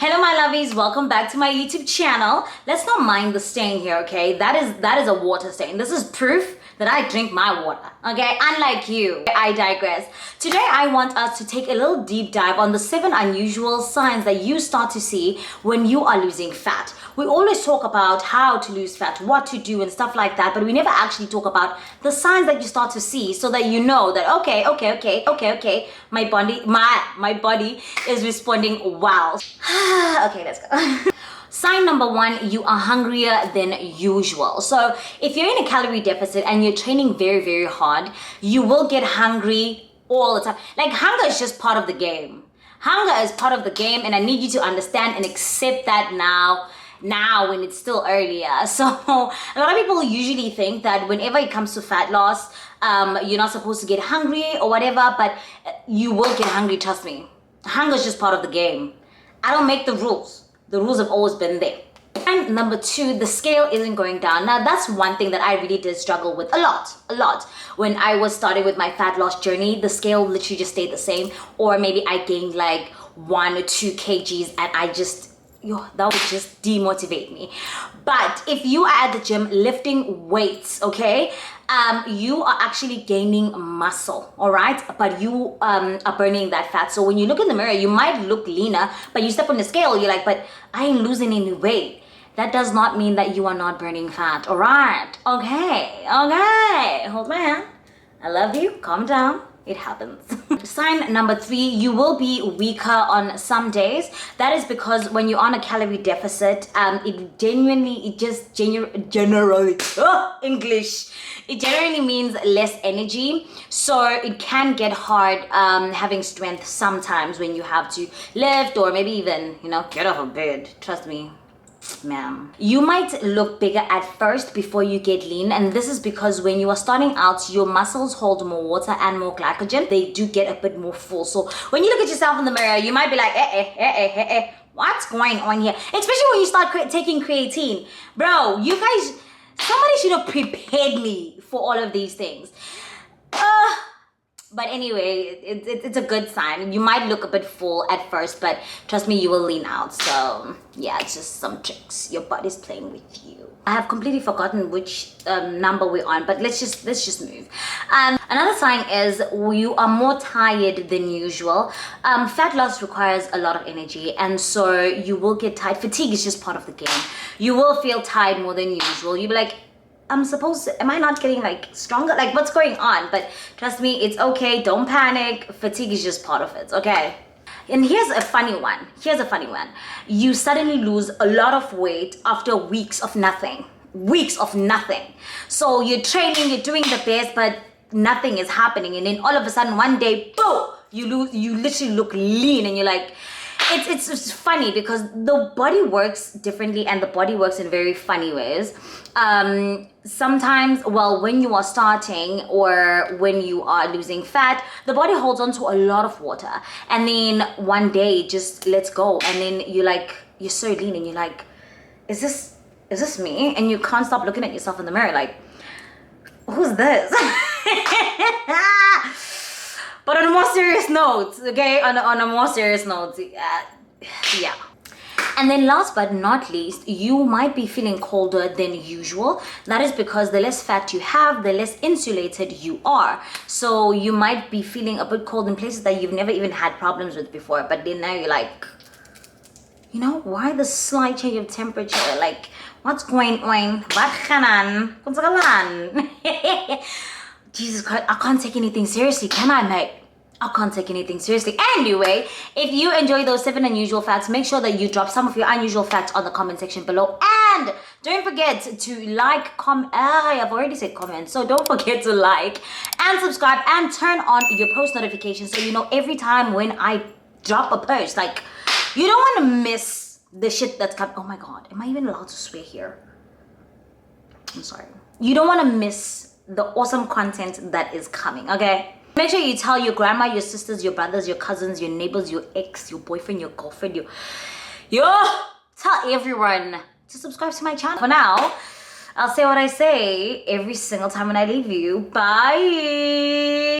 Hello my lovies, welcome back to my YouTube channel. Let's not mind the stain here, okay? That is a water stain. This is proof that I drink my water, okay? Unlike you. I digress. Today I want us to take a little deep dive on the 7 unusual signs that you start to see when you are losing fat. We always talk about how to lose fat, what to do and stuff like that, but we never actually talk about the signs that you start to see so that you know that okay, my body is responding well. Okay, let's go. Sign number 1, you are hungrier than usual. So if you're in a calorie deficit and you're training very, very hard, you will get hungry all the time. Like, hunger is just part of the game. Hunger is part of the game, and I need you to understand and accept that now when it's still earlier. So a lot of people usually think that whenever it comes to fat loss, you're not supposed to get hungry or whatever, but you will get hungry, trust me. Hunger is just part of the game. I don't make the rules. The rules have always been there. And number 2, the scale isn't going down. Now that's one thing that I really did struggle with a lot. When I was starting with my fat loss journey, the scale literally just stayed the same, or maybe I gained like 1 or 2 kgs and that would just demotivate me. But if you are at the gym lifting weights, okay, you are actually gaining muscle, all right? But you are burning that fat. So when you look in the mirror, you might look leaner, but you step on the scale, you're like, but I ain't losing any weight. That does not mean that you are not burning fat, all right? Okay, hold my hand. I love you, calm down. It happens. Sign number 3, you will be weaker on some days. That is because when you're on a calorie deficit, it generally means less energy. So it can get hard having strength sometimes when you have to lift or maybe even, get off of bed. Trust me. Ma'am. You might look bigger at first before you get lean, and this is because when you are starting out, your muscles hold more water and more glycogen. They do get a bit more full. So when you look at yourself in the mirror, you might be like, what's going on here? Especially when you start taking creatine. Bro, you guys, somebody should have prepared me for all of these things. But anyway, it's a good sign. You might look a bit full at first, but trust me, you will lean out. So yeah, it's just some tricks. Your body's playing with you. I have completely forgotten which number we're on, but let's just move. Another sign is you are more tired than usual. Fat loss requires a lot of energy, and so you will get tired. Fatigue is just part of the game. You will feel tired more than usual. You'll be like, am I not getting like stronger? Like, what's going on? But trust me, it's okay. Don't panic. Fatigue is just part of it, okay? And here's a funny one. You suddenly lose a lot of weight after weeks of nothing. So you're training, you're doing the best, but nothing is happening. And then all of a sudden, one day, boom, you literally look lean, and you're like, it's funny because the body works differently, and the body works in very funny ways. Sometimes, when you are starting or when you are losing fat, the body holds on to a lot of water, and then one day it just lets go, and then you're so lean, and you're like, is this me? And you can't stop looking at yourself in the mirror like, who's this? But on a more serious note, okay? On a more serious note, yeah. And then last but not least, you might be feeling colder than usual. That is because the less fat you have, the less insulated you are. So you might be feeling a bit cold in places that you've never even had problems with before. But then now you're like, why the slight change of temperature? Like, what's going on? Jesus Christ, I can't take anything seriously, can I, mate? I can't take anything seriously. Anyway, if you enjoy those 7 unusual facts, make sure that you drop some of your unusual facts on the comment section below. And don't forget to like, I've already said comment, so don't forget to like and subscribe and turn on your post notifications so you know every time when I drop a post. Like, you don't want to miss the shit that's coming. Oh my God, am I even allowed to swear here? I'm sorry. You don't want to miss the awesome content that is coming, okay? Make sure you tell your grandma, your sisters, your brothers, your cousins, your neighbors, your ex, your boyfriend, your girlfriend, tell everyone to subscribe to my channel. For now, I'll say what I say every single time when I leave you. Bye.